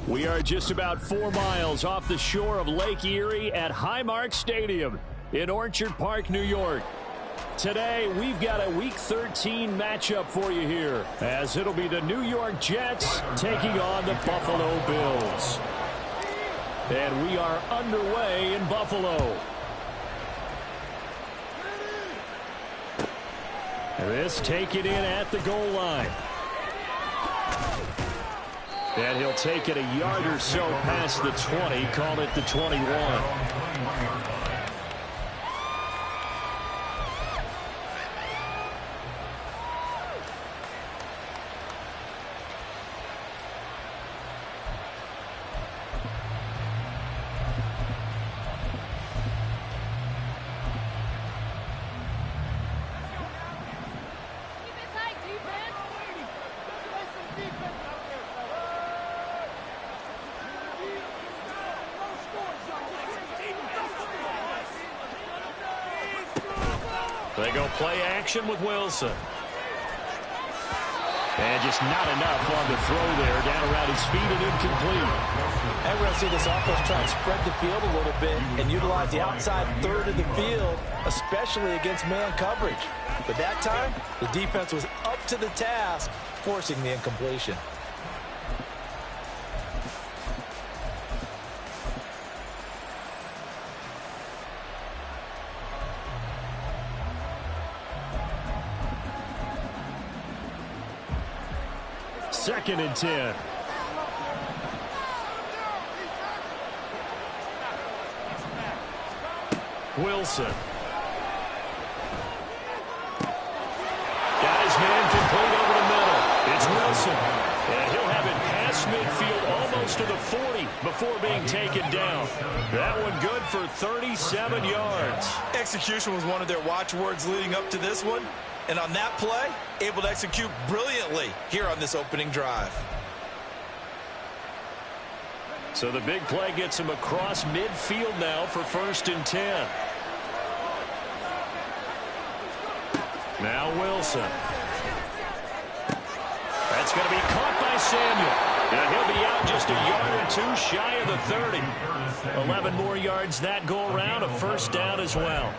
We are just about 4 miles off the shore of Lake Erie at Highmark Stadium in Orchard Park, New York. Today, we've got a Week 13 matchup for you here, as it'll be the New York Jets taking on the Buffalo Bills. And we are underway in Buffalo. This taken in at the goal line. And he'll take it a yard or so past the 20, call it the 21. They go play action with Wilson. And just not enough on the throw there. Down around his feet and incomplete. And we're going to see this offense try to spread the field a little bit and utilize the outside third of the field, especially against man coverage. But that time, the defense was up to the task, forcing the incompletion. Second and 10. Wilson. Got his man complete over the middle. It's Wilson. And he'll have it past midfield almost to the 40 before being taken down. That one good for 37 yards. Execution was one of their watchwords leading up to this one. And on that play, able to execute brilliantly here on this opening drive. So the big play gets him across midfield now for 1st and 10. Now Wilson. That's going to be caught by Samuel. And he'll be out just a yard or two shy of the 30. 11 more yards that go around, a first down as well.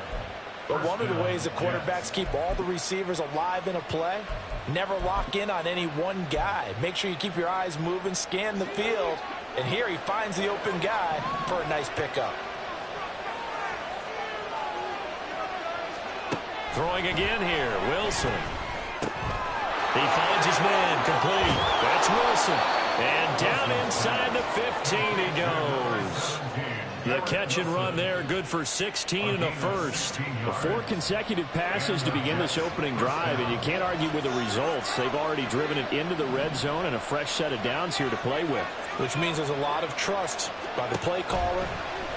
But one of the ways the quarterbacks keep all the receivers alive in a play, never lock in on any one guy. Make sure you keep your eyes moving, scan the field, and here he finds the open guy for a nice pickup. Throwing again here, Wilson. He finds his man, complete. That's Wilson. And down inside the 15 he goes. The catch and run there, good for 16 and a first. 4 consecutive passes to begin this opening drive, and you can't argue with the results. They've already driven it into the red zone and a fresh set of downs here to play with. Which means there's a lot of trust by the play caller,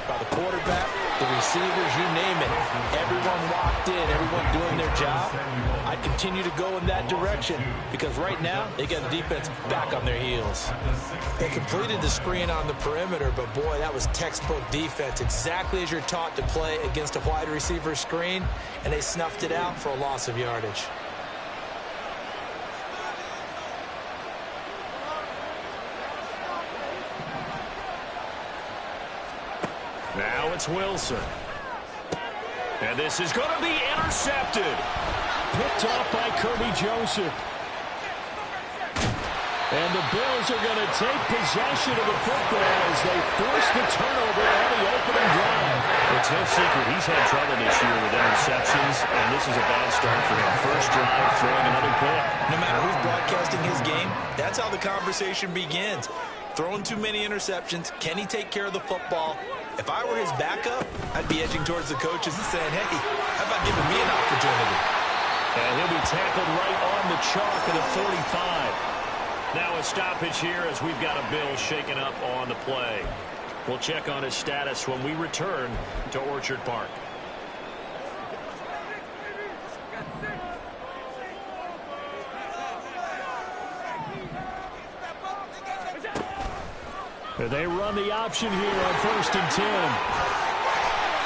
by the quarterback, the receivers, you name it. Everyone locked in, everyone doing their job. I continue to go in that direction because right now they got the defense back on their heels. They completed the screen on the perimeter, but boy, that was textbook defense, exactly as you're taught to play against a wide receiver screen, and they snuffed it out for a loss of yardage. Now it's Wilson. And this is going to be intercepted. Picked off by Kirby Joseph. And the Bills are going to take possession of the football as they force the turnover on the opening drive. It's no secret he's had trouble this year with interceptions, and this is a bad start for him. First drive, throwing another pick. No matter who's broadcasting his game, that's how the conversation begins. Throwing too many interceptions. Can he take care of the football? If I were his backup, I'd be edging towards the coaches and saying, hey, how about giving me an opportunity? And he'll be tackled right on the chalk of the 45. Now a stoppage here as we've got a Bill shaken up on the play. We'll check on his status when we return to Orchard Park. They run the option here on 1st and 10.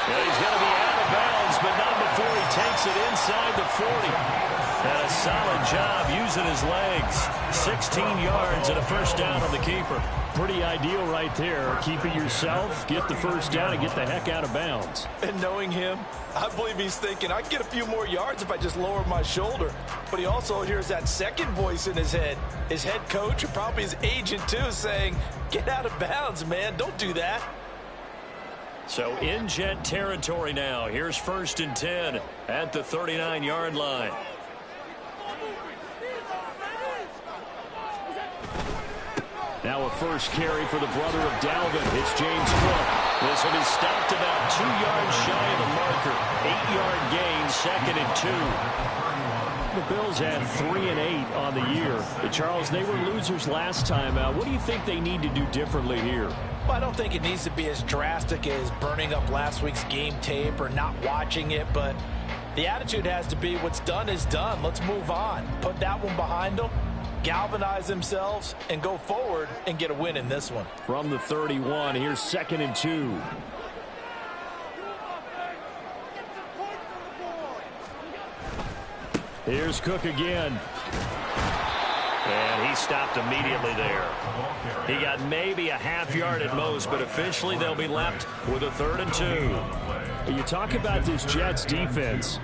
Yeah, he's going to be out of bounds, but not before he takes it inside the 40. And a solid job using his legs. 16 yards and a first down on the keeper. Pretty ideal right there. Keep it yourself, get the first down, and get the heck out of bounds. And knowing him, I believe he's thinking, I can get a few more yards if I just lower my shoulder. But he also hears that second voice in his head. His head coach, or probably his agent too, saying, get out of bounds, man. Don't do that. So in Jet territory now. Here's 1st and 10 at the 39-yard line. Now a first carry for the brother of Dalvin. It's James Cook. This will be stopped about 2 yards shy of the marker. 8-yard gain, 2nd and 2. The Bills had 3 and 8 on the year. Charles, they were losers last time out. What do you think they need to do differently here? Well, I don't think it needs to be as drastic as burning up last week's game tape or not watching it, but the attitude has to be what's done is done. Let's move on. Put that one behind them, galvanize themselves, and go forward and get a win in this one. From the 31, here's 2nd and 2. Here's Cook again. And he stopped immediately there. He got maybe a half yard at most, but officially they'll be left with a 3rd and 2. You talk about this Jets defense.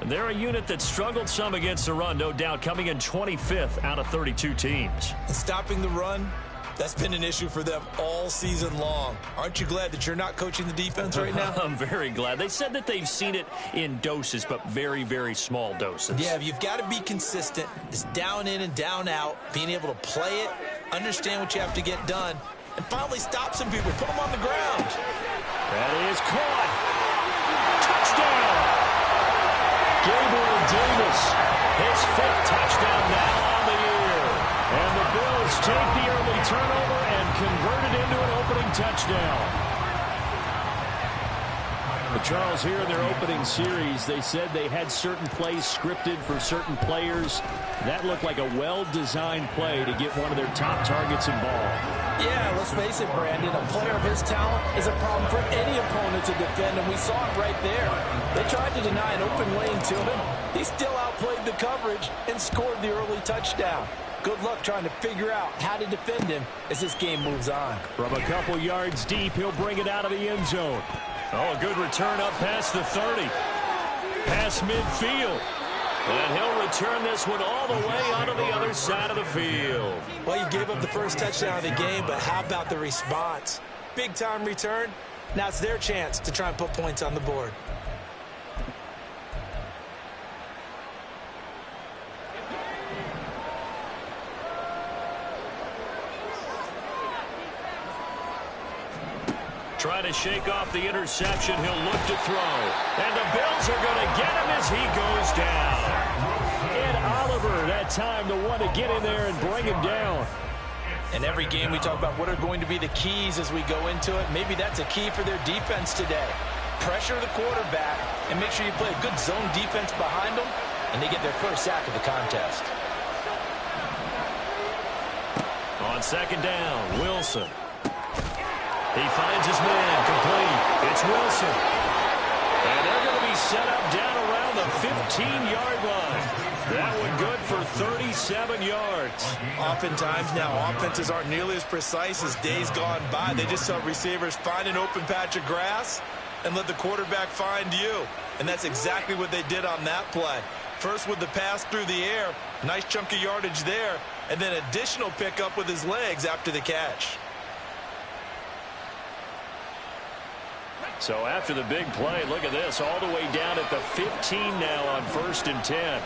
They're a unit that struggled some against the run, no doubt, coming in 25th out of 32 teams. And stopping the run, that's been an issue for them all season long. Aren't you glad that you're not coaching the defense right now? I'm very glad. They said that they've seen it in doses, but very, very small doses. Yeah, you've got to be consistent. It's down in and down out, being able to play it, understand what you have to get done, and finally stop some people, put them on the ground. That is caught. Touchdown. Gabriel Davis, his 5th touchdown now on the year. And the Bills take the early turnover and convert it into an opening touchdown. But Charles, here in their opening series, they said they had certain plays scripted for certain players. That looked like a well-designed play to get one of their top targets involved. Yeah, let's face it, Brandon. A player of his talent is a problem for any opponent to defend, and we saw it right there. They tried to deny an open lane to him. He still outplayed the coverage and scored the early touchdown. Good luck trying to figure out how to defend him as this game moves on. From a couple yards deep, he'll bring it out of the end zone. Oh, a good return up past the 30. Past midfield. And he'll return this one all the way onto the other side of the field. Well, you gave up the first touchdown of the game, but how about the response? Big-time return. Now it's their chance to try and put points on the board. Trying to shake off the interception. He'll look to throw. And the Bills are going to get him as he goes down. Ed Oliver, that time, the one to get in there and bring him down. In every game, we talk about what are going to be the keys as we go into it. Maybe that's a key for their defense today. Pressure the quarterback and make sure you play a good zone defense behind them, and they get their first sack of the contest. On 2nd down, Wilson. He finds his man, complete. It's Wilson. And they're going to be set up down around the 15-yard line. That one good for 37 yards. Oftentimes now, offenses aren't nearly as precise as days gone by. They just saw receivers find an open patch of grass and let the quarterback find you. And that's exactly what they did on that play. First with the pass through the air, nice chunk of yardage there, and then additional pickup with his legs after the catch. So after the big play, look at this, all the way down at the 15 now on 1st and 10.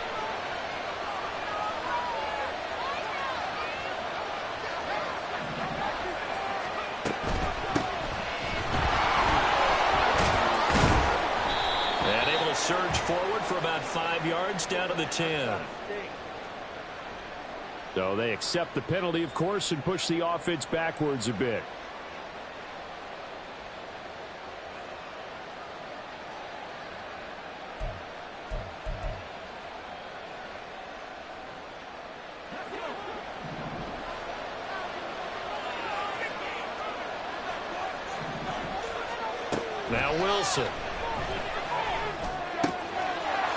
And able to surge forward for about 5 yards down to the 10. So they accept the penalty, of course, and push the offense backwards a bit. Now Wilson.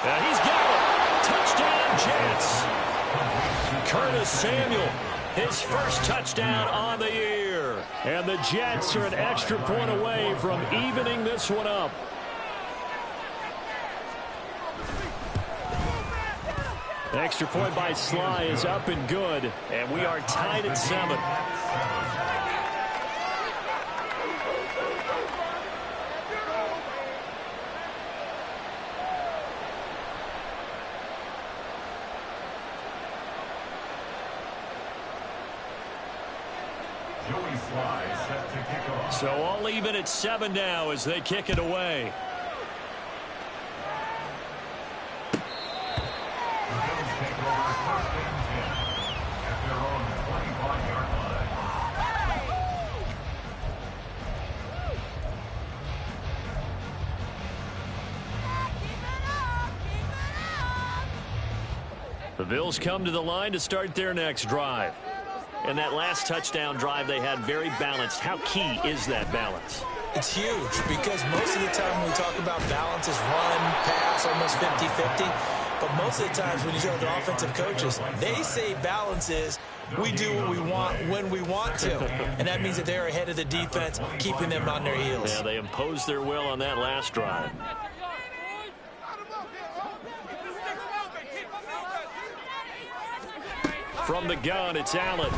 And he's got it. Touchdown, Jets. Curtis Samuel, his first touchdown on the year. And the Jets are an extra point away from evening this one up. The extra point by Sly is up and good. And we are tied at 7. So all even at 7 now as they kick it away. The Bills come to the line to start their next drive. And that last touchdown drive they had very balanced. How key is that balance? It's huge because most of the time when we talk about balance is run, pass, almost 50-50. But most of the times when you talk to offensive coaches, they say balance is we do what we want when we want to. And that means that they're ahead of the defense, keeping them on their heels. Yeah, they imposed their will on that last drive. From the gun, it's Allen.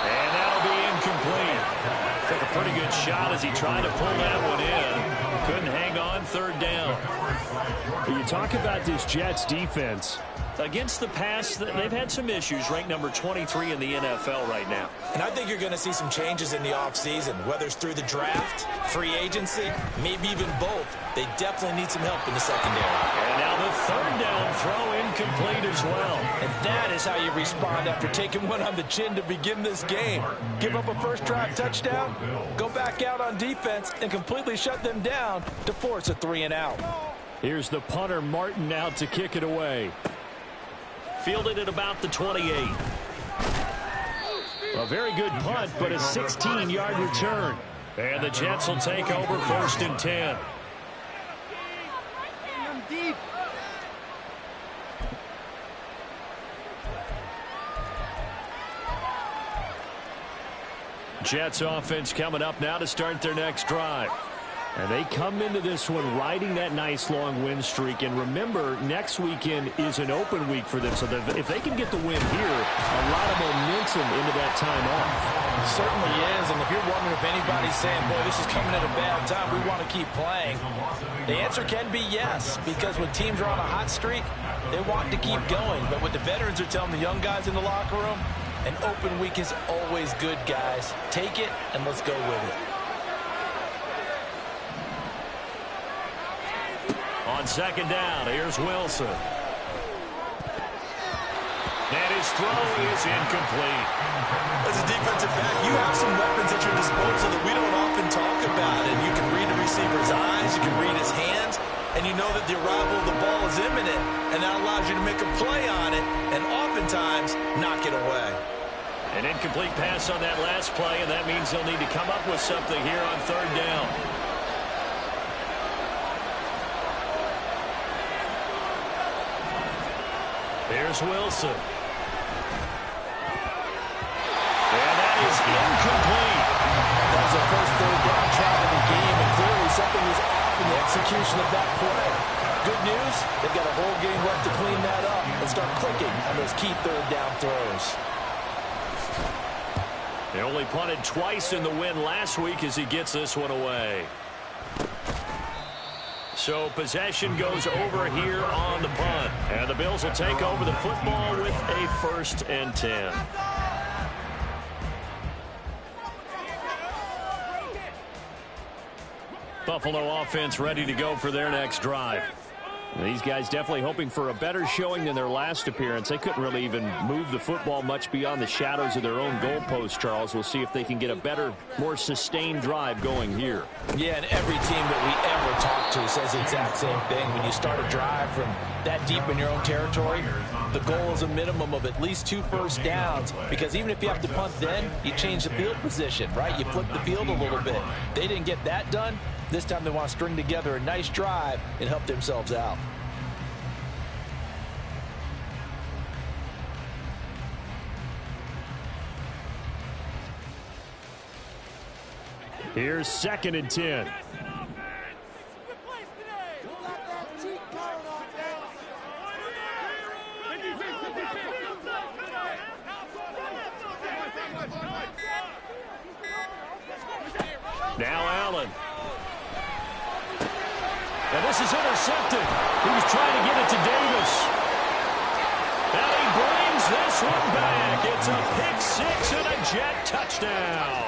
And that'll be incomplete. Took a pretty good shot as he tried to pull that one in. Couldn't hang on, 3rd down. When you talk about this Jets defense, against the pass, they've had some issues. Ranked number 23 in the NFL right now. And I think you're going to see some changes in the offseason, whether it's through the draft, free agency, maybe even both. They definitely need some help in the secondary. And now the 3rd down throw incomplete as well. And that is how you respond after taking one on the chin to begin this game. Give up a first drive touchdown, go back out on defense, and completely shut them down to force a 3-and-out. Here's the punter, Martin, out to kick it away. Fielded at about the 28. A very good punt, but a 16-yard return. And the Jets will take over 1st and 10. Jets offense coming up now to start their next drive. And they come into this one riding that nice long win streak. And remember, next weekend is an open week for them. So if they can get the win here, a lot of momentum into that time off. It certainly is. And if you're wondering if anybody's saying, boy, this is coming at a bad time, we want to keep playing, the answer can be yes. Because when teams are on a hot streak, they want to keep going. But what the veterans are telling the young guys in the locker room, an open week is always good, guys. Take it, and let's go with it. On 2nd down, here's Wilson. And his throw is incomplete. As a defensive back, you have some weapons at your disposal that we don't often talk about. And you can read the receiver's eyes, you can read his hands, and you know that the arrival of the ball is imminent, and that allows you to make a play on it and oftentimes knock it away. An incomplete pass on that last play, and that means they'll need to come up with something here on 3rd down. Here's Wilson. And that is incomplete. That was the first 3rd down try of the game, and clearly something was off in the execution of that play. Good news, they've got a whole game left to clean that up and start clicking on those key 3rd down throws. They only punted twice in the win last week as he gets this one away. So possession goes over here on the punt. And the Bills will take over the football with a 1st and 10. Buffalo offense ready to go for their next drive. These guys definitely hoping for a better showing than their last appearance. They couldn't really even move the football much beyond the shadows of their own goalpost, Charles. We'll see if they can get a better, more sustained drive going here. Yeah, and every team that we ever talk to says the exact same thing. When you start a drive from that deep in your own territory, The goal is a minimum of at least 2 first downs, because even if you have to punt then, you change the field position, right? You flip the field a little bit. They didn't get that done. This time they want to string together a nice drive and help themselves out. Here's 2nd and 10. Now Allen. And this is intercepted. He was trying to get it to Davis. And he brings this one back. It's a pick 6 and a Jet touchdown.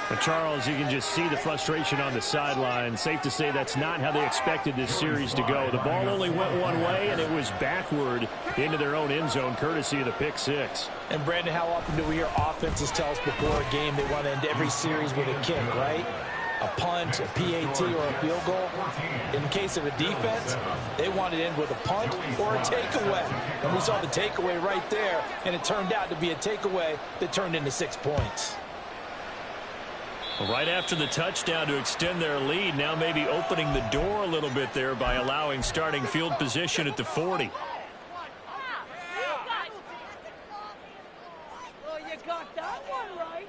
And Charles, you can just see the frustration on the sideline. Safe to say that's not how they expected this series to go. The ball only went one way, and it was backward into their own end zone, courtesy of the pick 6. And, Brandon, how often do we hear offenses tell us before a game they want to end every series with a kick, right? A punt, a PAT, or a field goal. In the case of a defense, they want to end with a punt or a takeaway. And we saw the takeaway right there, and it turned out to be a takeaway that turned into 6 points. Right after the touchdown to extend their lead, now maybe opening the door a little bit there by allowing starting field position at the 40. Well, you got that one right.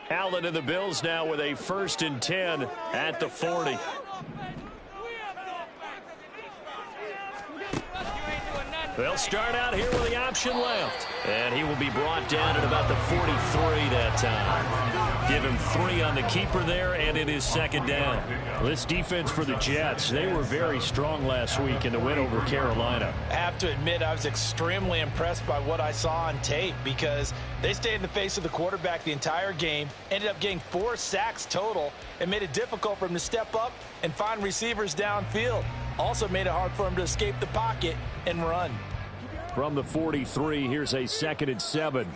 Allen and the Bills now with a 1st and 10 at the 40. They'll start out here with the option left. And he will be brought down at about the 43 that time. Give him 3 on the keeper there, and it is 2nd down. This defense for the Jets, they were very strong last week in the win over Carolina. I have to admit, I was extremely impressed by what I saw on tape, because they stayed in the face of the quarterback the entire game, ended up getting 4 sacks total, and made it difficult for him to step up and find receivers downfield. Also made it hard for him to escape the pocket and run. From the 43, here's a 2nd and 7.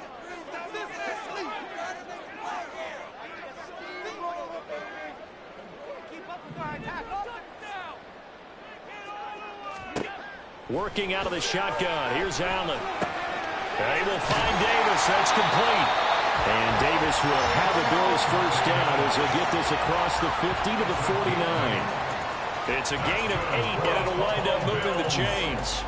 Working out of the shotgun. Here's Allen. They will find Davis. That's complete. And Davis will have a Bills first down as he'll get this across the 50 to the 49. It's a gain of 8, and it'll wind up moving the chains.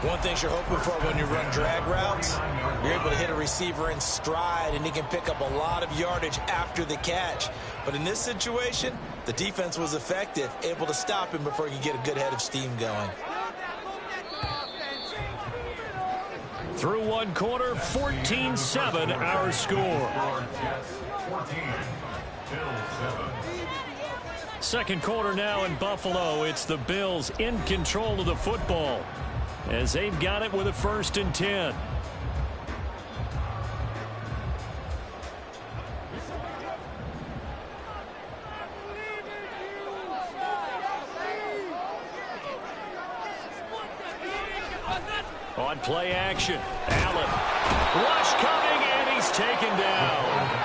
One thing you're hoping for when you run drag routes, you're able to hit a receiver in stride, and he can pick up a lot of yardage after the catch. But in this situation, the defense was effective, able to stop him before he could get a good head of steam going. Through one quarter, 14-7 our score. Second quarter now in Buffalo. It's the Bills in control of the football as they've got it with a 1st and 10. On play action, Allen. Rush coming, and he's taken down.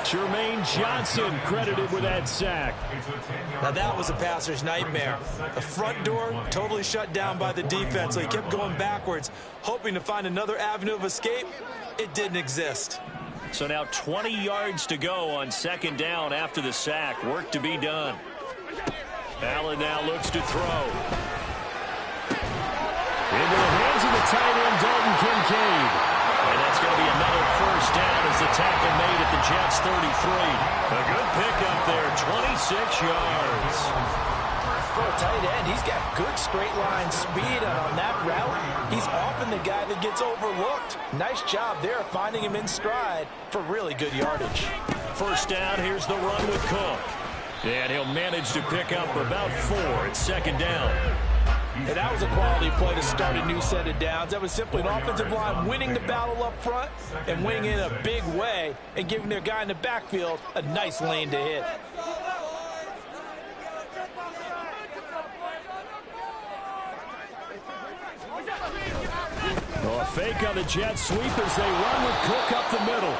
Jermaine Johnson credited with that sack. Now that was a passer's nightmare. The front door totally shut down by the defense, so he kept going backwards, hoping to find another avenue of escape. It didn't exist. So now 20 yards to go on 2nd down after the sack. Work to be done. Allen now looks to throw. Into the hands of the tight end, Dalton Kincaid. And that's going to be another first down as the tackle made at the Jets' 33. A good pickup there, 26 yards. For a tight end, he's got good straight line speed, and on that route, he's often the guy that gets overlooked. Nice job there finding him in stride for really good yardage. First down, here's the run with Cook. And he'll manage to pick up about 4 at 2nd down. And that was a quality play to start a new set of downs. That was simply an offensive line winning the battle up front and winning in a big way and giving their guy in the backfield a nice lane to hit. Well, a fake on the jet sweep as they run with Cook up the middle.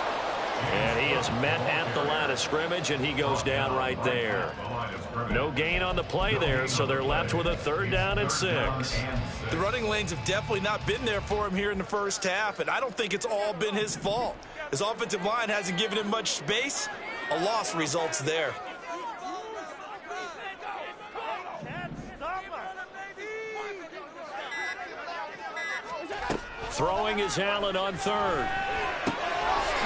And he is met at the line of scrimmage, and he goes down right there. No gain on the play there, so they're left with a 3rd down and 6. The running lanes have definitely not been there for him here in the first half, and I don't think it's all been his fault. His offensive line hasn't given him much space. A loss results there. Throwing is Allen on 3rd.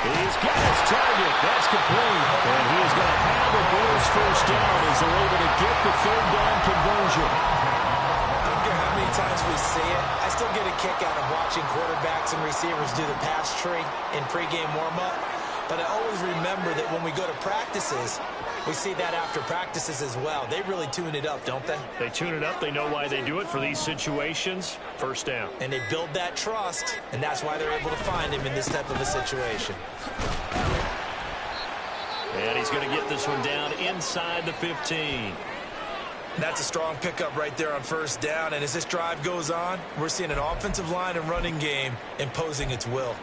He's got his target. That's complete. And he is going to have a Bulls 1st down as they're able to get the 3rd down conversion. I don't care how many times we see it. I still get a kick out of watching quarterbacks and receivers do the pass tree in pregame warm-up. But I always remember that when we go to practices, we see that after practices as well. They really tune it up, don't they? They tune it up. They know why they do it for these situations. 1st down. And they build that trust, and that's why they're able to find him in this type of a situation. And he's going to get this one down inside the 15. That's a strong pickup right there on 1st down. And as this drive goes on, we're seeing an offensive line and running game imposing its will.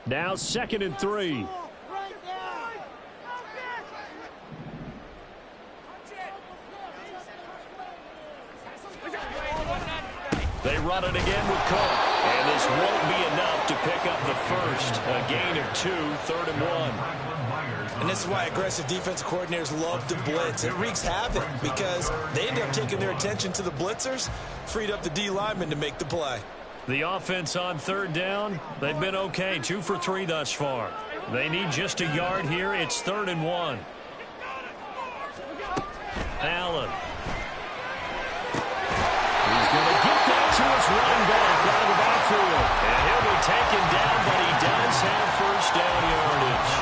Now 2nd and 3. They run it again with Cook. And this won't be enough to pick up the 1st. A gain of 2, 3rd and 1. And this is why aggressive defensive coordinators love to blitz. It wreaks havoc because they end up taking their attention to the blitzers, freed up the D lineman to make the play. The offense on 3rd down, they've been okay. 2 for 3 thus far. They need just a yard here. It's 3rd and 1. Allen. He's going to get that to his running back out of the backfield. And he'll be taken down, but he does have 1st down yardage.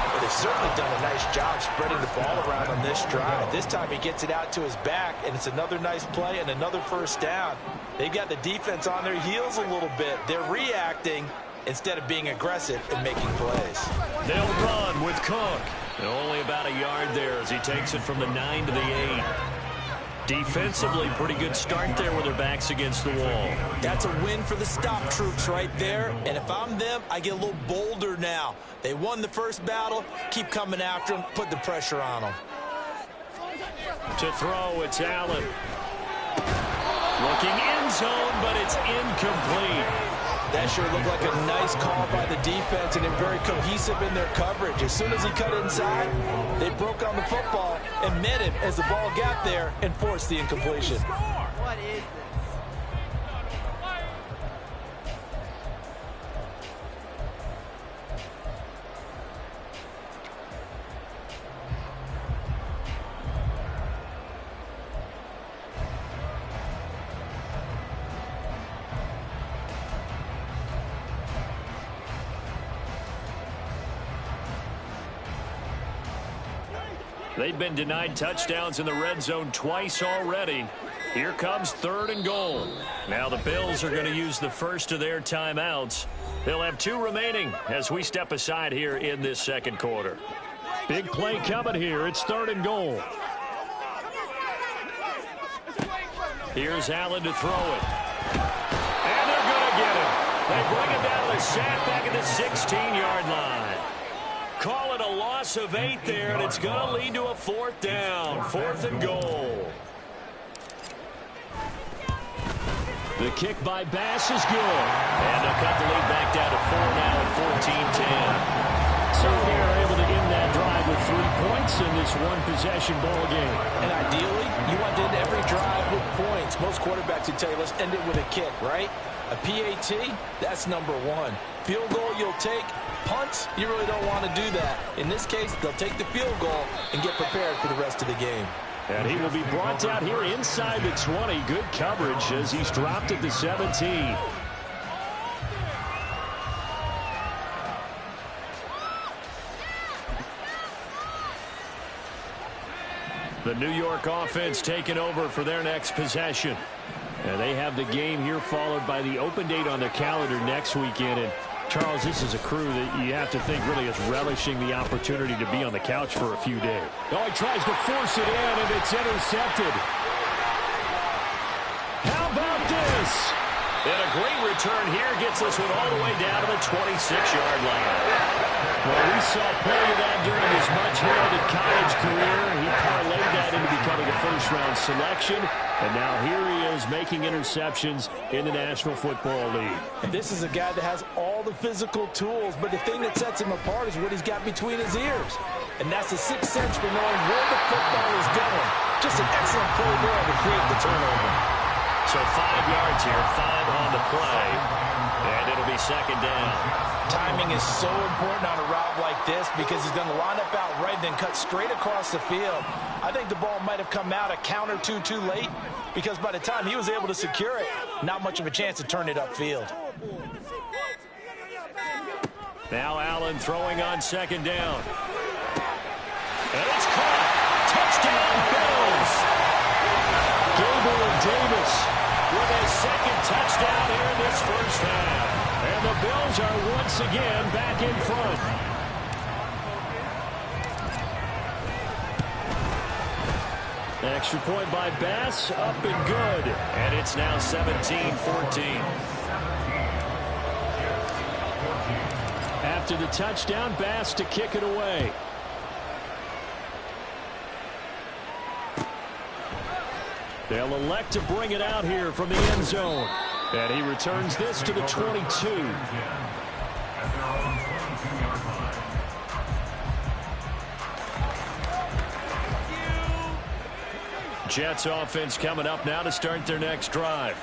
Well, they've certainly done a nice job spreading the ball around on this drive. This time he gets it out to his back, and it's another nice play and another 1st down. They've got the defense on their heels a little bit. They're reacting instead of being aggressive and making plays. They'll run with Cook. And only about a yard there as he takes it from the 9 to the 8. Defensively, pretty good start there with their backs against the wall. That's a win for the stop troops right there. And if I'm them, I get a little bolder now. They won the first battle. Keep coming after them. Put the pressure on them. To throw, it's Allen. Looking end zone, but it's incomplete. That sure looked like a nice call by the defense, and they're very cohesive in their coverage. As soon as he cut inside, they broke on the football and met him as the ball got there and forced the incompletion. What is this? They've been denied touchdowns in the red zone twice already. Here comes 3rd and goal. Now the Bills are going to use the first of their timeouts. They'll have 2 remaining as we step aside here in this 2nd quarter. Big play coming here. It's 3rd and goal. Here's Allen to throw it. And they're going to get him. They bring him down to the sack back at the 16-yard line. Call it a loss of 8 there, and it's going to lead to a 4th down. 4th and goal. The kick by Bass is good. And they'll cut the lead back down to 4 now at 14-10. So they're able to end that drive with 3 points in this one-possession ball game. And ideally, you want to end every drive with points. Most quarterbacks would tell you, let's end it with a kick, right? A PAT, that's number 1. Field goal you'll take. Punts, you really don't want to do that. In this case, they'll take the field goal and get prepared for the rest of the game. And he will be brought down here inside the 20. Good coverage as he's dropped at the 17. The New York offense taking over for their next possession. And they have the game here followed by the open date on their calendar next weekend. And Charles, this is a crew that you have to think really is relishing the opportunity to be on the couch for a few days. Oh, he tries to force it in, and it's intercepted. How about this? And a great return here gets this one all the way down to the 26-yard line. Well, we saw plenty of that during his much-heralded college career. He parlayed that into becoming a first-round selection, and now here he is making interceptions in the National Football League. And this is a guy that has all the physical tools, but the thing that sets him apart is what he's got between his ears. And that's the sixth sense for knowing where the football is going. Just an excellent play there to create the turnover. So 5 yards here, 5 on the play, and it'll be second down. Timing is so important on a route like this because he's going to line up out right and then cut straight across the field. I think the ball might have come out a count or two too late because by the time he was able to secure it, not much of a chance to turn it upfield. Now Allen throwing on second down. And it's caught. Touchdown, Bills. Gabriel Davis With his second touchdown here in this first half. And the Bills are once again back in front. Extra point by Bass, up and good. And it's now 17-14. After the touchdown, Bass to kick it away. They'll elect to bring it out here from the end zone. And he returns this to the 22. Jets offense coming up now to start their next drive.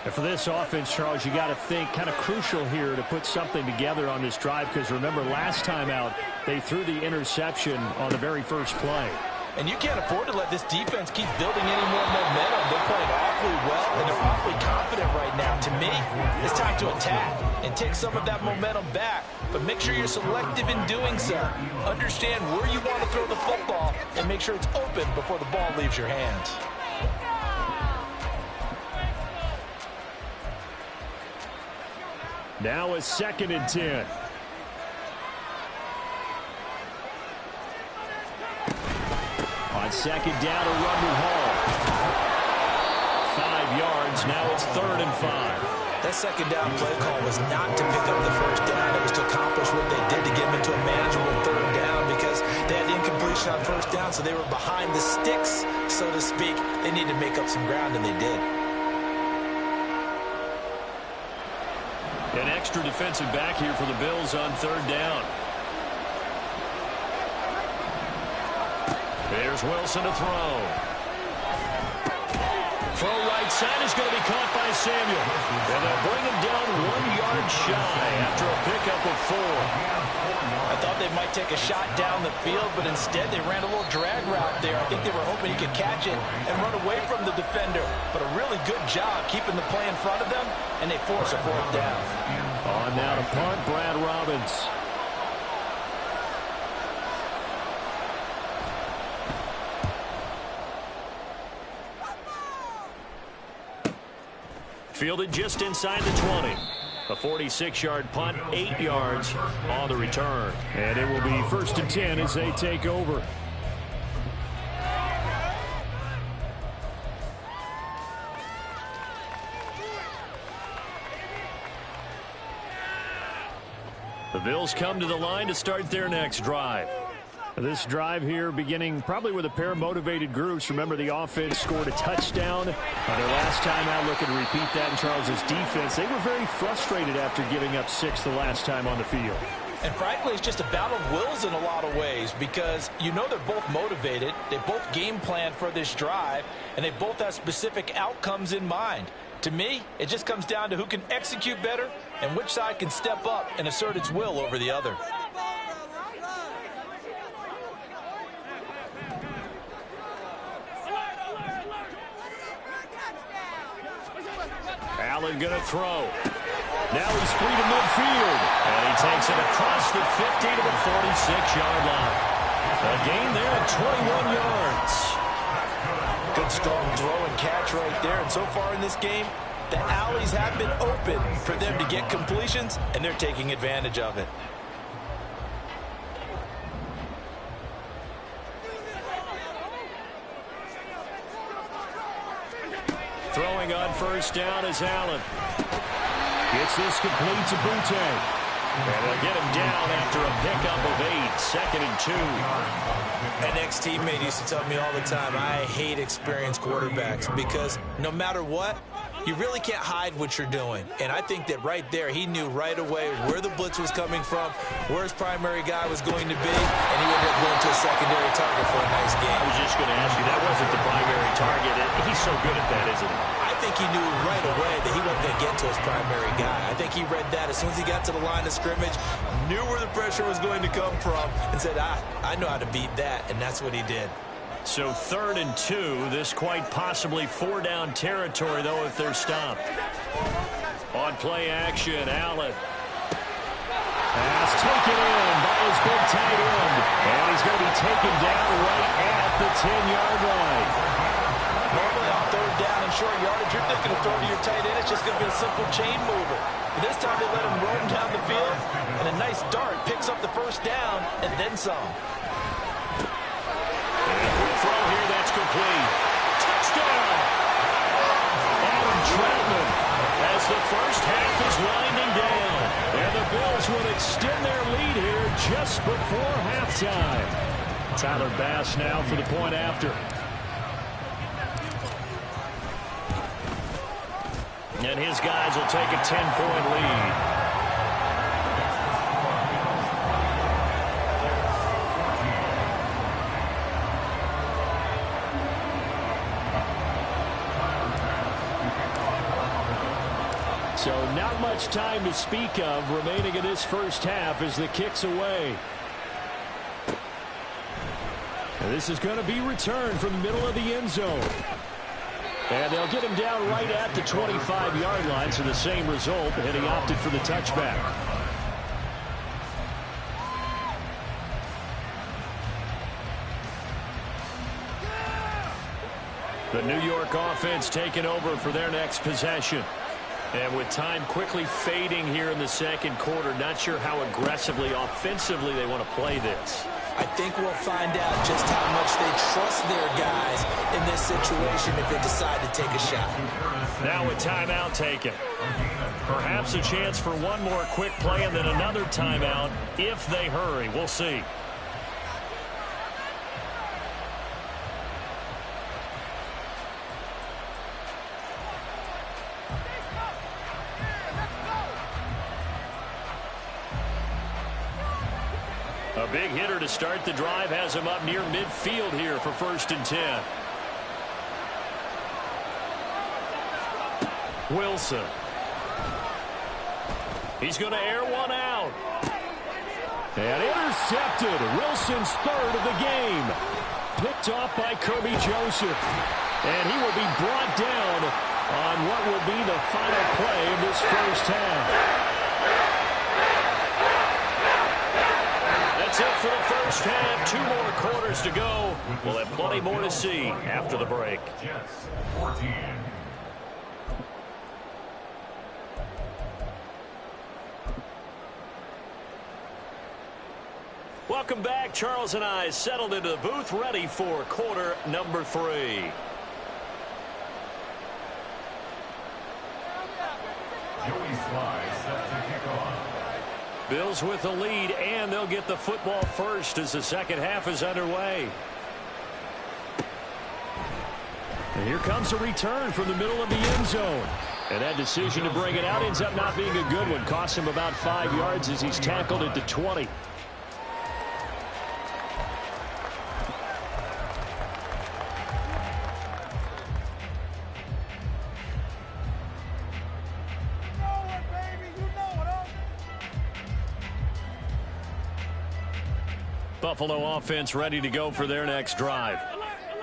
And for this offense, Charles, you got to think kind of crucial here to put something together on this drive because remember last time out they threw the interception on the very first play. And you can't afford to let this defense keep building any more momentum. They're playing awfully well, and they're awfully confident right now. To me, it's time to attack and take some of that momentum back. But make sure you're selective in doing so. Understand where you want to throw the football and make sure it's open before the ball leaves your hands. Now a 2nd and 10. On second down, a run with Hall. 5 yards. Now it's 3rd and 5. That second down play call was not to pick up the first down. It was to accomplish what they did to get them into a manageable 3rd down because they had incompletion on first down, so they were behind the sticks, so to speak. They needed to make up some ground, and they did. An extra defensive back here for the Bills on 3rd down. There's Wilson to throw. Throw right side is going to be caught by Samuel. And they'll bring him down 1 yard shy after a pickup of 4. I thought they might take a shot down the field, but instead they ran a little drag route there. I think they were hoping he could catch it and run away from the defender. But a really good job keeping the play in front of them, and they force a 4th down. On now to punt, Brad Robbins. Fielded just inside the 20. A 46-yard punt, 8 yards on the return. And it will be 1st and 10 as they take over. The Bills come to the line to start their next drive. This drive here beginning probably with a pair of motivated groups. Remember, the offense scored a touchdown on their last time out. Looking to repeat that in Charles's defense. They were very frustrated after giving up 6 the last time on the field. And frankly, it's just a battle of wills in a lot of ways because you know they're both motivated. They both game plan for this drive, and they both have specific outcomes in mind. To me, it just comes down to who can execute better and which side can step up and assert its will over the other. Allen going to throw. Now he's free to midfield. And he takes it across the 50 to the 46-yard line. A gain there of 21 yards. Good strong throw and catch right there. And so far in this game, The alleys have been open for them to get completions, and they're taking advantage of it. Throwing on first down is Allen. Gets this complete to Butte. And they'll get him down after a pickup of 8, 2nd and 2. An ex-teammate used to tell me all the time, I hate experienced quarterbacks because no matter what, you really can't hide what you're doing. And I think that right there, he knew right away where the blitz was coming from, where his primary guy was going to be, and he ended up going to a secondary target for a nice game. I was just going to ask you, that wasn't the primary target. He's so good at that, isn't he? I think he knew right away that he wasn't going to get to his primary guy. I think he read that as soon as he got to the line of scrimmage, knew where the pressure was going to come from, and said, I know how to beat that, and that's what he did. So 3rd and 2, this quite possibly 4-down territory, though, if they're stopped. On play action, Allen. Pass taken in by his big tight end. And he's going to be taken down right at the 10-yard line. Normally on 3rd down and short yardage, you're thinking of throwing to your tight end. It's just going to be a simple chain mover. But this time they let him roam down the field, and a nice dart picks up the first down and then some. Throw here, that's complete. Touchdown! Adam Troutman as the first half is winding down. And the Bills will extend their lead here just before halftime. Tyler Bass now for the point after. And his guys will take a 10-point lead. So not much time to speak of remaining in this first half as the kick's away. And this is going to be returned from the middle of the end zone. And they'll get him down right at the 25-yard line, so the same result, and he opted for the touchback. The New York offense taking over for their next possession. And with time quickly fading here in the second quarter, not sure how aggressively, offensively they want to play this. I think we'll find out just how much they trust their guys in this situation if they decide to take a shot. Now a timeout taken. Perhaps a chance for one more quick play and then another timeout if they hurry. We'll see. A big hitter to start the drive has him up near midfield here for 1st and 10. Wilson. He's going to air one out. And intercepted. Wilson's 3rd of the game. Picked off by Kirby Joseph. And he will be brought down on what will be the final play of this first half. That's it for the first half. 2 more quarters to go. We'll have plenty more to see after the break. Welcome back. Charles and I settled into the booth, ready for quarter number 3. Bills with the lead, and they'll get the football first as the second half is underway. And here comes a return from the middle of the end zone. And that decision to bring it out ends up not being a good one. Costs him about 5 yards as he's tackled at the 20. Buffalo offense ready to go for their next drive.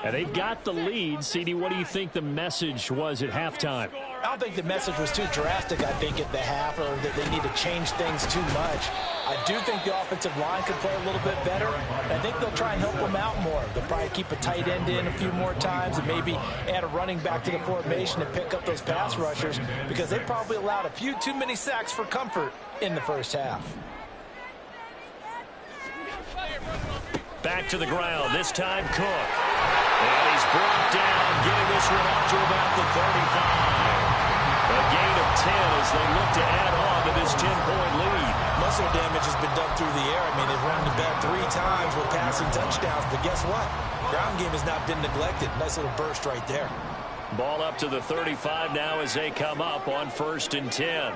And they've got the lead. CD, what do you think the message was at halftime? I don't think the message was too drastic, I think, at the half, or that they need to change things too much. I do think the offensive line could play a little bit better. And I think they'll try and help them out more. They'll probably keep a tight end in a few more times and maybe add a running back to the formation to pick up those pass rushers, because they probably allowed a few too many sacks for comfort in the first half. Back to the ground, this time Cook. And he's brought down, getting this one up to about the 35. A gain of 10 as they look to add on to this 10-point lead. Muscle damage has been done through the air. I mean, they've run the ball 3 times with passing touchdowns, but guess what? Ground game has not been neglected. Nice little burst right there. Ball up to the 35 now as they come up on 1st and 10.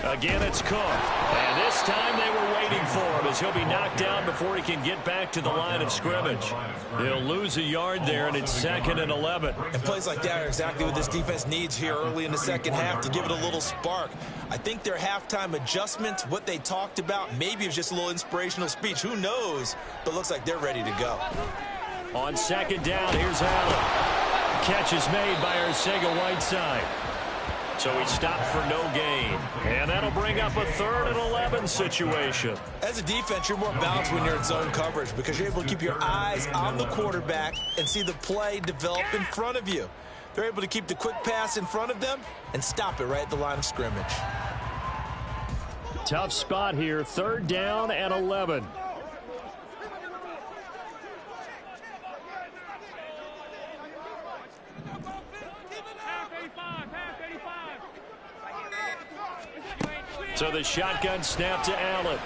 Again, it's Cook. And this time they were waiting for him as he'll be knocked down before he can get back to the line of scrimmage. He'll lose a yard there, and it's 2nd and 11. And plays like that are exactly what this defense needs here early in the second half to give it a little spark. I think their halftime adjustments, what they talked about, maybe it was just a little inspirational speech. Who knows? But looks like they're ready to go. On 2nd down, here's Allen. Catch is made by Arcega-Whiteside. So he stopped for no gain. And that'll bring up a 3rd and 11 situation. As a defense, you're more balanced when you're in zone coverage because you're able to keep your eyes on the quarterback and see the play develop in front of you. They're able to keep the quick pass in front of them and stop it right at the line of scrimmage. Tough spot here, 3rd down and 11. So the shotgun snap to Allen.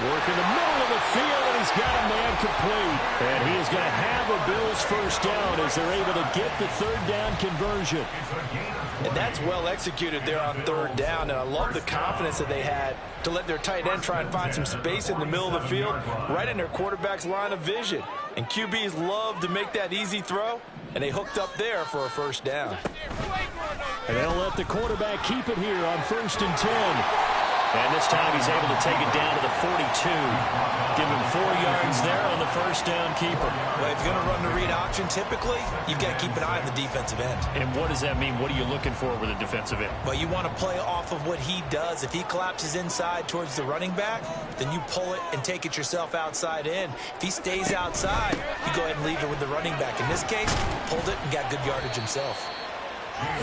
Working the middle of the field, and he's got a man complete. And he is going to have a Bills first down as they're able to get the 3rd down conversion. And that's well executed there on 3rd down. And I love the confidence that they had to let their tight end try and find some space in the middle of the field, right in their quarterback's line of vision. And QBs love to make that easy throw, and they hooked up there for a first down. And they'll let the quarterback keep it here on 1st and 10. And this time he's able to take it down to the 42. Give him 4 yards there on the first down keeper. Well, if you're going to run the read option, typically, you've got to keep an eye on the defensive end. And what does that mean? What are you looking for with a defensive end? Well, you want to play off of what he does. If he collapses inside towards the running back, then you pull it and take it yourself outside in. If he stays outside, you go ahead and leave it with the running back. In this case, pulled it and got good yardage himself.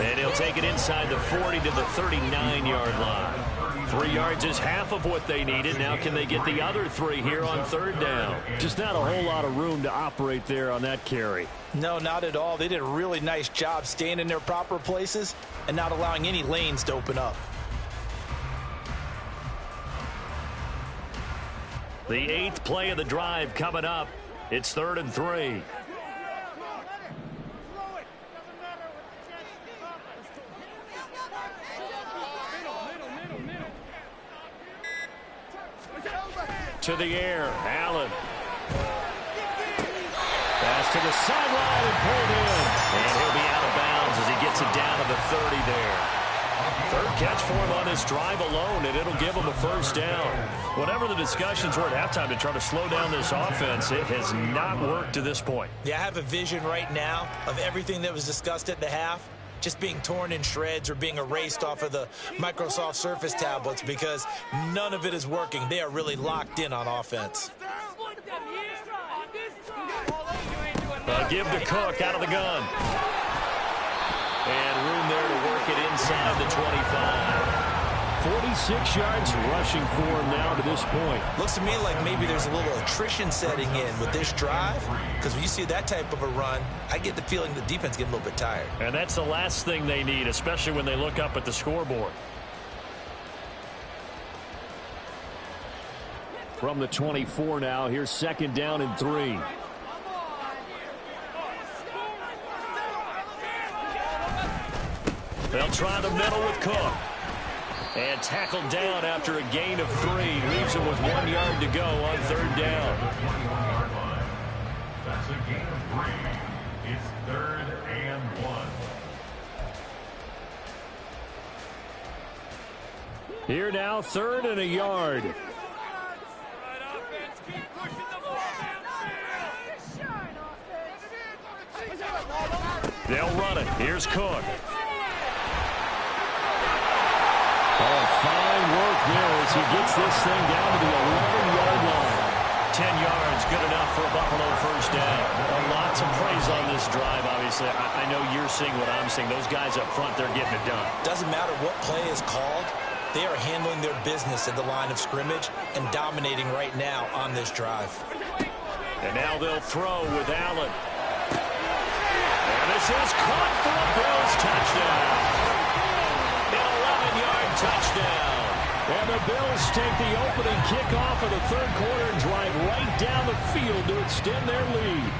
And he'll take it inside the 40 to the 39-yard line. 3 yards is half of what they needed. Now can they get the other 3 here on 3rd down? Just not a whole lot of room to operate there on that carry. No, not at all. They did a really nice job staying in their proper places and not allowing any lanes to open up. The 8th play of the drive coming up. It's 3rd and 3. To the air, Allen. Pass to the sideline and pulled in. And he'll be out of bounds as he gets it down to the 30 there. 3rd catch for him on this drive alone, and it'll give him a first down. Whatever the discussions were at halftime to try to slow down this offense, it has not worked to this point. Yeah, I have a vision right now of everything that was discussed at the half just being torn in shreds or being erased off of the Microsoft Surface tablets because none of it is working. They are really locked in on offense. Give to Cook out of the gun. And room there to work it inside the 25. 46 yards rushing for him now to this point. Looks to me like maybe there's a little attrition setting in with this drive, because when you see that type of a run, I get the feeling the defense getting a little bit tired. And that's the last thing they need, especially when they look up at the scoreboard. From the 24 now, here's 2nd down and 3. They'll try the middle with Cook. And tackled down after a gain of 3. Leaves him with 1 yard to go on 3rd down. That's a gain of 3. It's 3rd and 1. Here now, 3rd and a yard. They'll run it. Here's Cook. Oh, fine work there as he gets this thing down to the 11-yard line. 10 yards, good enough for a Buffalo first down. Lots of praise on this drive, obviously. I know you're seeing what I'm seeing. Those guys up front, they're getting it done. Doesn't matter what play is called. They are handling their business at the line of scrimmage and dominating right now on this drive. And now they'll throw with Allen. And this is caught for a Bills touchdown. An 11-yard touchdown. And the Bills take the opening kickoff of the third quarter and drive right down the field to extend their lead.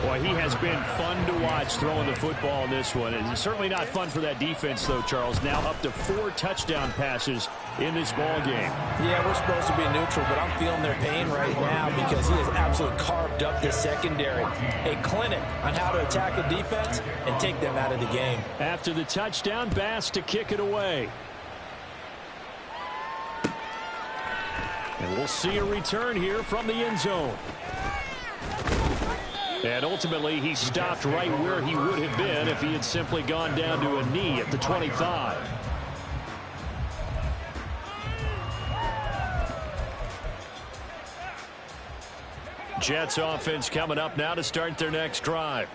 Boy, he has been fun to watch throwing the football in this one. And it's certainly not fun for that defense, though, Charles. Now up to 4 touchdown passes in this ball game. Yeah, we're supposed to be neutral, but I'm feeling their pain right now because he has absolutely carved up the secondary. A clinic on how to attack a defense and take them out of the game. After the touchdown, Bass to kick it away. And we'll see a return here from the end zone. And ultimately, he stopped right where he would have been if he had simply gone down to a knee at the 25. Jets offense coming up now to start their next drive.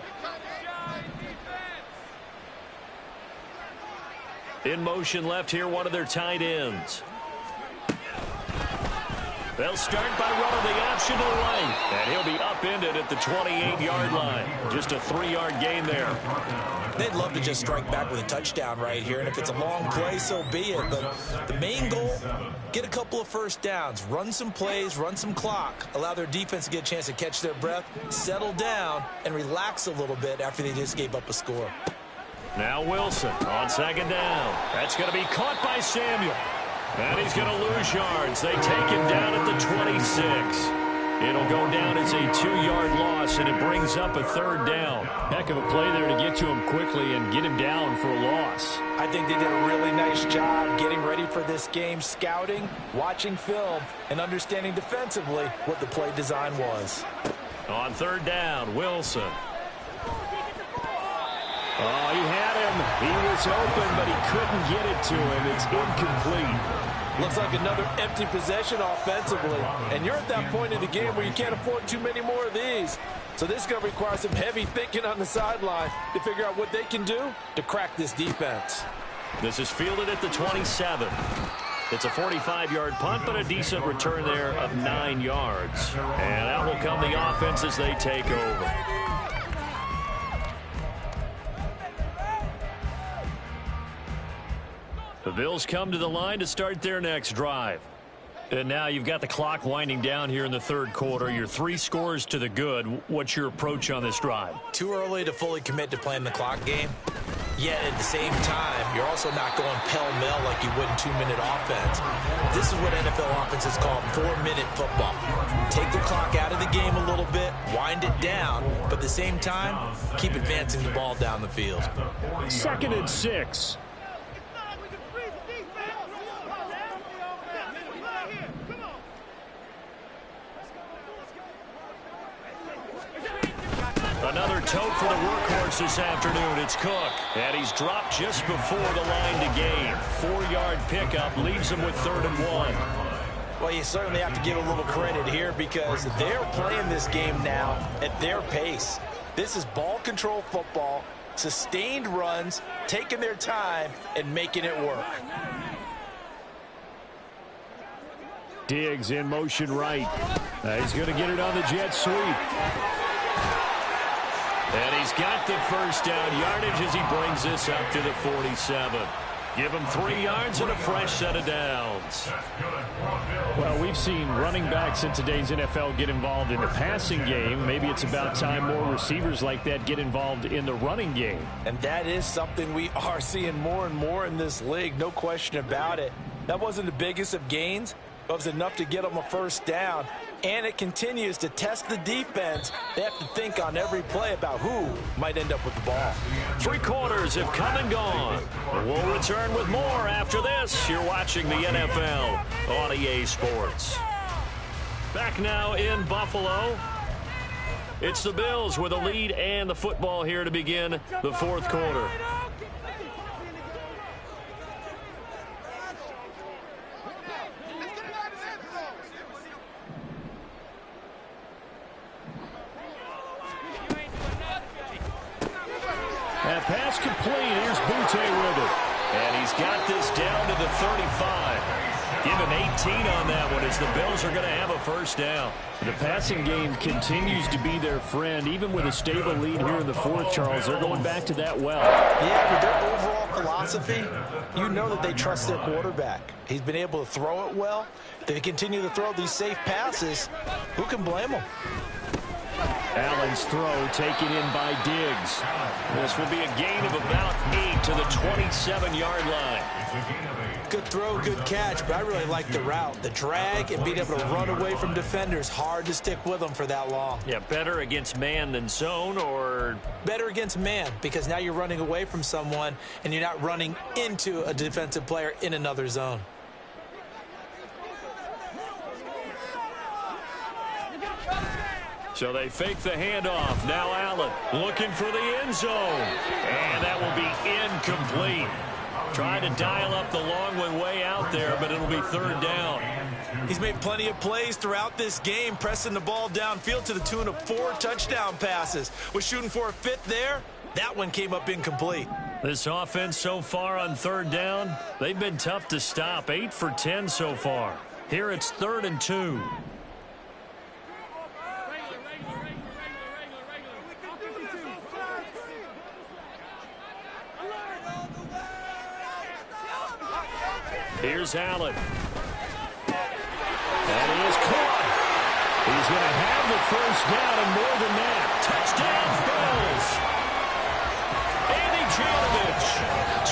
In motion left here, one of their tight ends. They'll start by running the option to the right. And he'll be upended at the 28-yard line. Just a 3-yard gain there. They'd love to just strike back with a touchdown right here. And if it's a long play, so be it. But the main goal, get a couple of first downs. Run some plays, run some clock. Allow their defense to get a chance to catch their breath, settle down, and relax a little bit after they just gave up a score. Now Wilson on second down. That's going to be caught by Samuel. And he's going to lose yards. They take him down at the 26. It'll go down as a 2-yard loss, and it brings up a third down. Heck of a play there to get to him quickly and get him down for a loss. I think they did a really nice job getting ready for this game, scouting, watching film, and understanding defensively what the play design was. On third down, Wilson. Oh, he had him. He was open, but he couldn't get it to him. It's incomplete. Looks like another empty possession offensively. And you're at that point in the game where you can't afford too many more of these. So this is going to require some heavy thinking on the sideline to figure out what they can do to crack this defense. This is fielded at the 27. It's a 45-yard punt, but a decent return there of 9 yards. And out will come the offense as they take over. The Bills come to the line to start their next drive. And now you've got the clock winding down here in the third quarter. You're 3 scores to the good. What's your approach on this drive? Too early to fully commit to playing the clock game. Yet at the same time, you're also not going pell-mell like you would in 2-minute offense. This is what NFL offenses call 4-minute football. Take the clock out of the game a little bit, wind it down, but at the same time, keep advancing the ball down the field. 2nd and 6. Another tote for the workhorse this afternoon. It's Cook. And he's dropped just before the line to gain. 4-yard pickup leaves him with 3rd and 1. Well, you certainly have to give a little credit here because they're playing this game now at their pace. This is ball control football, sustained runs, taking their time, and making it work. Diggs in motion right. He's going to get it on the jet sweep. And he's got the first down yardage as he brings this up to the 47. Give him 3 yards and a fresh set of downs. Well, we've seen running backs in today's NFL get involved in the passing game. Maybe it's about time more receivers like that get involved in the running game. And that is something we are seeing more and more in this league, no question about it. That wasn't the biggest of gains, but it was enough to get them a first down. And it continues to test the defense. They have to think on every play about who might end up with the ball. 3 quarters have come and gone. We'll return with more after this. You're watching the NFL on EA Sports. Back now in Buffalo. It's the Bills with a lead and the football here to begin the fourth quarter. That pass complete. Here's Butte with it. And he's got this down to the 35. Give him 18 on that one as the Bills are going to have a first down. The passing game continues to be their friend. Even with a stable lead here in the fourth, Charles, they're going back to that well. Yeah, with their overall philosophy, you know that they trust their quarterback. He's been able to throw it well. If they continue to throw these safe passes, who can blame them? Allen's throw taken in by Diggs. This will be a gain of about 8 to the 27-yard line. Good throw, good catch, but I really like the route. The drag and being able to run away from defenders, hard to stick with them for that long. Yeah, better against man than zone, or? Better against man, because now you're running away from someone and you're not running into a defensive player in another zone. So they fake the handoff. Now Allen looking for the end zone. And that will be incomplete. Trying to dial up the long one way out there, but it'll be third down. He's made plenty of plays throughout this game, pressing the ball downfield to the tune of 4 touchdown passes. Was shooting for a 5th there. That one came up incomplete. This offense so far on third down, they've been tough to stop. 8 for 10 so far. Here it's 3rd and 2. Here's Allen. And he is caught. He's going to have the first down and more than that. Touchdown, Bills. Andy Janovich,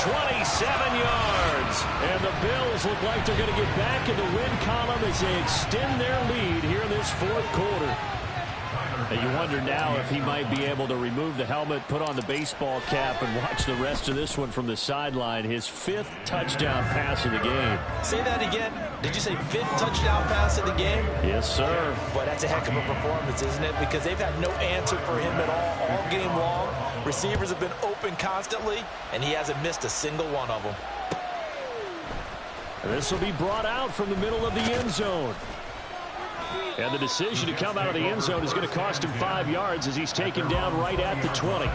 27 yards. And the Bills look like they're going to get back in the win column as they extend their lead here in this fourth quarter. And you wonder now if he might be able to remove the helmet, put on the baseball cap, and watch the rest of this one from the sideline. His 5th touchdown pass of the game. Say that again. Did you say 5th touchdown pass of the game? Yes, sir. Boy, that's a heck of a performance, isn't it? Because they've had no answer for him at all game long. Receivers have been open constantly, and he hasn't missed a single one of them. This will be brought out from the middle of the end zone. And the decision to come out of the end zone is going to cost him 5 yards as he's taken down right at the 20.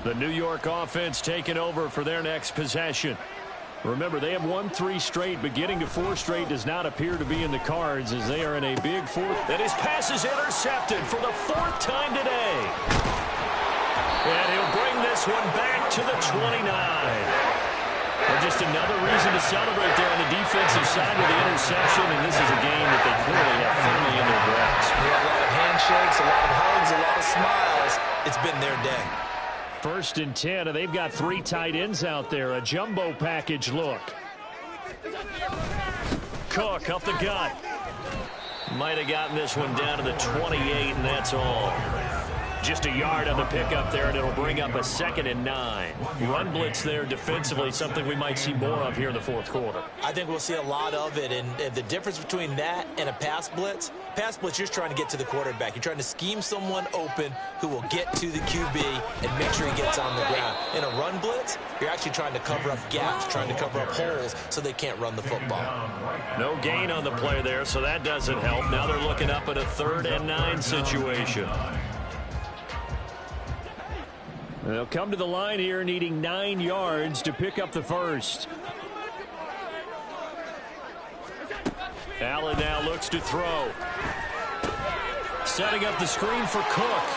The New York offense taking over for their next possession. Remember, they have won 3 straight, but getting to 4 straight does not appear to be in the cards as they are in a big fourth. And his pass is intercepted for the 4th time today. And he'll bring this one back to the 29. And just another reason to celebrate there on the defensive side with the interception. And this is a game that they clearly have firmly in their grasp. A lot of handshakes, a lot of hugs, a lot of smiles. It's been their day. 1st and 10, and they've got 3 tight ends out there. A jumbo package look. Cook up the gut. Might have gotten this one down to the 28, and that's all. Just a yard on the pickup there, and it'll bring up a 2nd and 9. Run blitz there defensively, something we might see more of here in the fourth quarter. I think we'll see a lot of it, and the difference between that and a pass blitz, you're just trying to get to the quarterback. You're trying to scheme someone open who will get to the QB and make sure he gets on the ground. In a run blitz, you're actually trying to cover up gaps, trying to cover up holes so they can't run the football. No gain on the play there, so that doesn't help. Now they're looking up at a 3rd and 9 situation. They'll come to the line here needing 9 yards to pick up the first. Allen now looks to throw. Setting up the screen for Cook.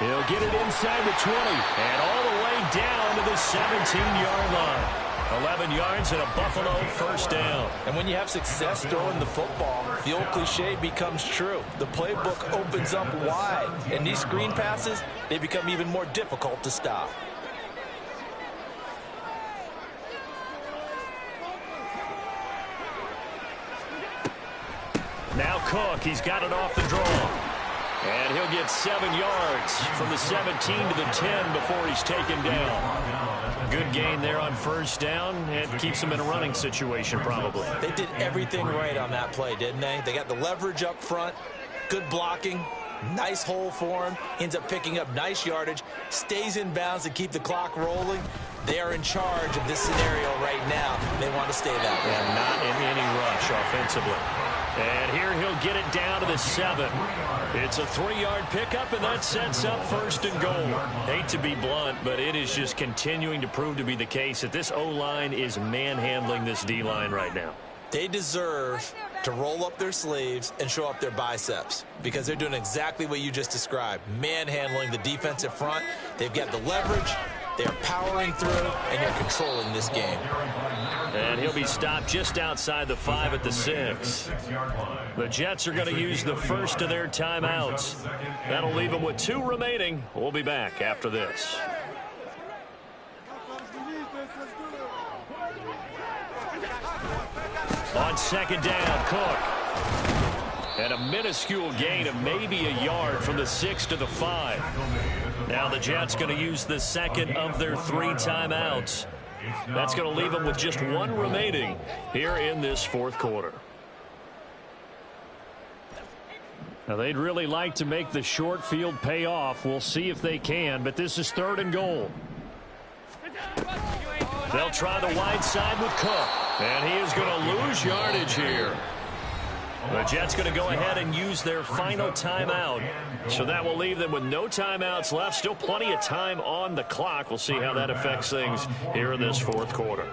He'll get it inside the 20 and all the way down to the 17-yard line. 11 yards and a Buffalo first down. And when you have success throwing the football, the old cliche becomes true. The playbook opens up wide, and these screen passes, they become even more difficult to stop. Now Cook, he's got it off the draw. And he'll get 7 yards from the 17 to the 10 before he's taken down. good gain there on first down. It keeps them in a running situation probably. They did everything right on that play, didn't they? They got the leverage up front, good blocking, nice hole for him, ends up picking up nice yardage, stays in bounds to keep the clock rolling. They are in charge of this scenario right now. They want to stay that way. And not in any rush offensively. And here he'll get it down to the 7. It's a 3-yard pickup, and that sets up first and goal. Hate to be blunt, but it is just continuing to prove to be the case that this O-line is manhandling this D-line right now. They deserve to roll up their sleeves and show up their biceps because they're doing exactly what you just described, manhandling the defensive front. They've got the leverage. They're powering through, and they're controlling this game. And he'll be stopped just outside the 5 at the 6. The Jets are going to use the first of their timeouts. That'll leave them with 2 remaining. We'll be back after this. On second down, Cook. And a minuscule gain of maybe a yard from the 6 to the 5. Now the Jets going to use the second of their 3 timeouts. That's going to leave them with just 1 remaining here in this 4th quarter. Now they'd really like to make the short field pay off. We'll see if they can, but this is 3rd and goal. They'll try the wide side with Cook, and he is going to lose yardage here. The Jets going to go ahead and use their final timeout. So that will leave them with no timeouts left. Still plenty of time on the clock. We'll see how that affects things here in this 4th quarter.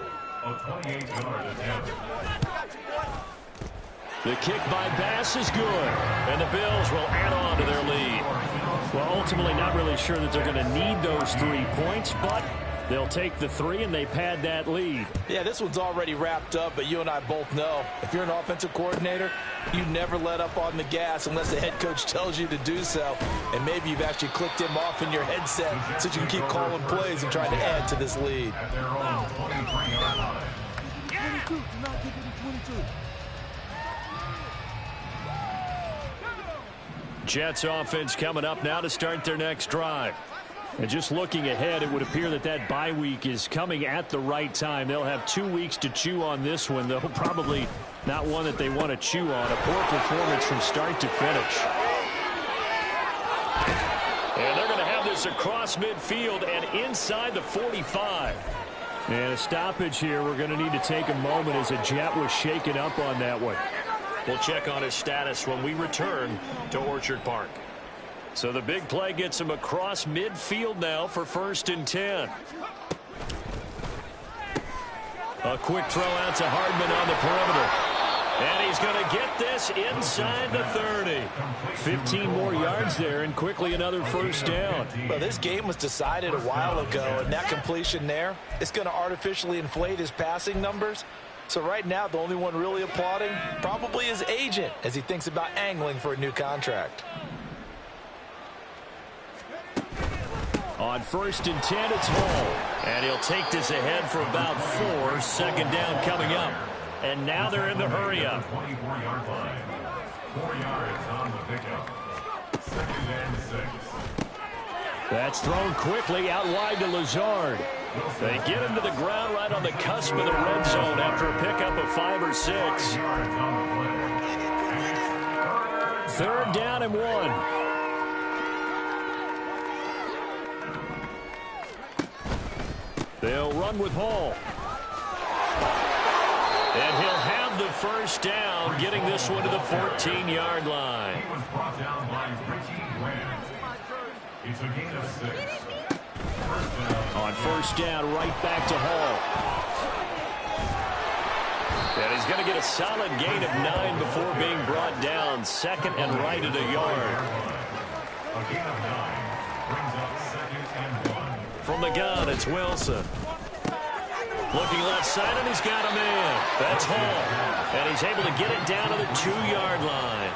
The kick by Bass is good. And the Bills will add on to their lead. Well, ultimately not really sure that they're going to need those 3 points, but they'll take the 3 and they pad that lead. Yeah, this one's already wrapped up, but you and I both know if you're an offensive coordinator, you never let up on the gas unless the head coach tells you to do so. And maybe you've actually clicked him off in your headset so you can keep calling plays and trying to add to this lead. Jets offense coming up now to start their next drive. And just looking ahead, it would appear that that bye week is coming at the right time. They'll have 2 weeks to chew on this one, though probably not one that they want to chew on. A poor performance from start to finish. And they're going to have this across midfield and inside the 45. And a stoppage here. We're going to need to take a moment as a Jet was shaken up on that one. We'll check on his status when we return to Orchard Park. So the big play gets him across midfield now for 1st and 10. A quick throw out to Hardman on the perimeter. And he's going to get this inside the 30. 15 more yards there and quickly another 1st down. Well, this game was decided a while ago, and that completion there is going to artificially inflate his passing numbers. So right now, the only one really applauding probably his agent as he thinks about angling for a new contract. On 1st and 10, it's Hall. And he'll take this ahead for about 4. 2nd down coming up. And now they're in the hurry-up. 24-yard line. 4 yards on the pickup. 2nd and 6. That's thrown quickly out wide to Lazard. They get him to the ground right on the cusp of the red zone after a pickup of 5 or 6. 3rd down and 1. They'll run with Hall. And he'll have the 1st down, getting this one to the 14-yard line. He was brought down by Richie Grant. It's a gain of 6. On 1st down, right back to Hall. And he's going to get a solid gain of 9 before being brought down. 2nd and right at a yard. A gain of 9 brings up 2nd and 1. From the gun, it's Wilson. Looking left side, and he's got a man. That's Hall. And he's able to get it down to the 2-yard line.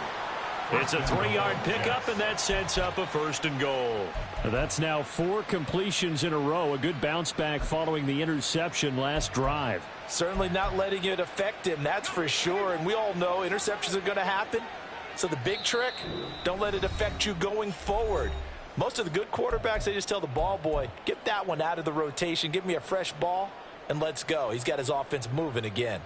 It's a 3-yard pickup, and that sets up a 1st and goal. That's now 4 completions in a row. A good bounce back following the interception last drive. Certainly not letting it affect him, that's for sure. And we all know interceptions are going to happen. So the big trick, don't let it affect you going forward. Most of the good quarterbacks, they just tell the ball boy, get that one out of the rotation, give me a fresh ball, and let's go. He's got his offense moving again.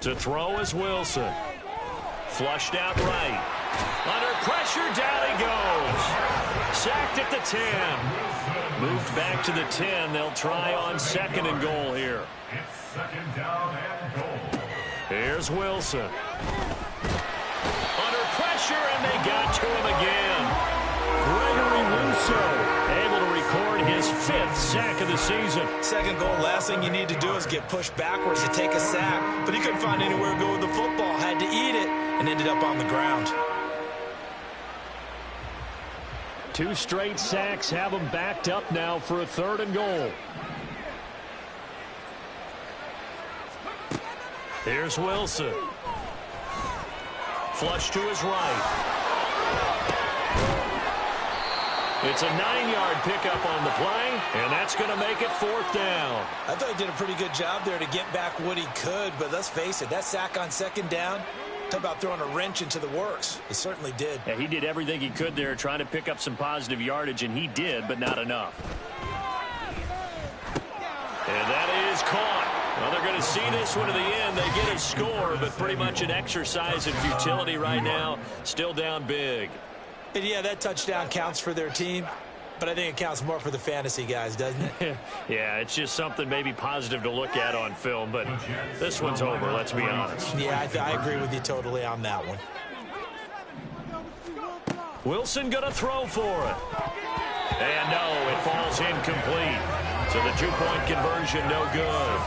To throw is Wilson. Flushed out right. Under pressure, down he goes. Sacked at the 10. Moved back to the 10. They'll try on 2nd and goal here. It's 2nd down and goal. Here's Wilson. Under pressure, and they got to him again. Gregory Rousseau able to record his 5th sack of the season. 2nd goal, last thing you need to do is get pushed backwards to take a sack. But he couldn't find anywhere to go with the football. Had to eat it and ended up on the ground. 2 straight sacks have him backed up now for a 3rd and goal. Here's Wilson. Flush to his right. It's a 9-yard pickup on the play, and that's going to make it 4th down. I thought he did a pretty good job there to get back what he could, but let's face it, that sack on 2nd down, talk about throwing a wrench into the works. It certainly did. Yeah, he did everything he could there trying to pick up some positive yardage, and he did, but not enough. And that is caught. Well, they're going to see this one to the end. They get a score, but pretty much an exercise in futility right now. Still down big. And yeah, that touchdown counts for their team, but I think it counts more for the fantasy guys, doesn't it? Yeah, it's just something maybe positive to look at on film, but this one's over, let's be honest. Yeah, I agree with you totally on that one. Wilson going to throw for it. And no, it falls incomplete. So the 2-point conversion no good.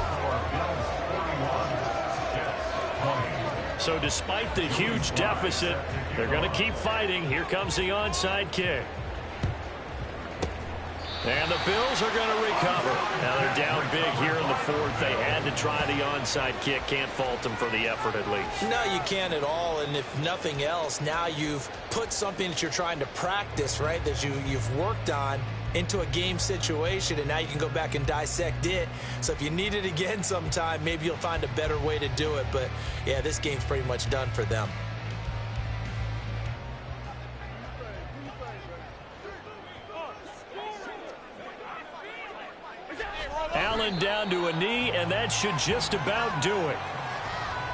So despite the huge deficit, they're going to keep fighting. Here comes the onside kick. And the Bills are going to recover. Now they're down big here in the 4th. They had to try the onside kick. Can't fault them for the effort at least. No, you can't at all. And if nothing else, now you've put something that you're trying to practice, right, that you've worked on into a game situation, and now you can go back and dissect it. So if you need it again sometime, maybe you'll find a better way to do it. But, yeah, this game's pretty much done for them. Allen down to a knee, and that should just about do it.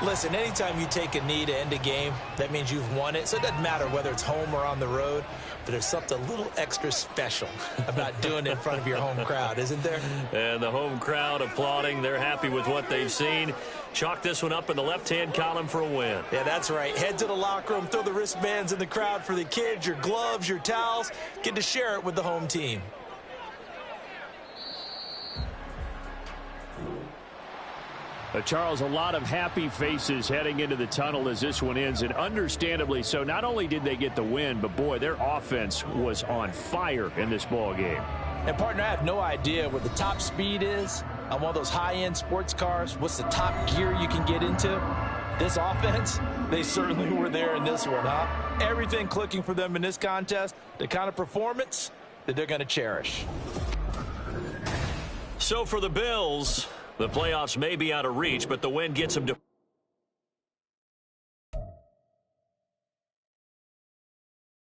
Listen, anytime you take a knee to end a game, that means you've won it. So it doesn't matter whether it's home or on the road, but there's something a little extra special about doing it in front of your home crowd, isn't there? And the home crowd applauding. They're happy with what they've seen. Chalk this one up in the left-hand column for a win. Yeah, that's right. Head to the locker room, throw the wristbands in the crowd for the kids, your gloves, your towels. Get to share it with the home team. Charles, a lot of happy faces heading into the tunnel as this one ends, and understandably so. Not only did they get the win, but, boy, their offense was on fire in this ball game. And, partner, I have no idea what the top speed is on one of those high-end sports cars. What's the top gear you can get into? This offense, they certainly were there in this one, huh? Everything clicking for them in this contest, the kind of performance that they're going to cherish. So for the Bills, the playoffs may be out of reach, but the win gets them to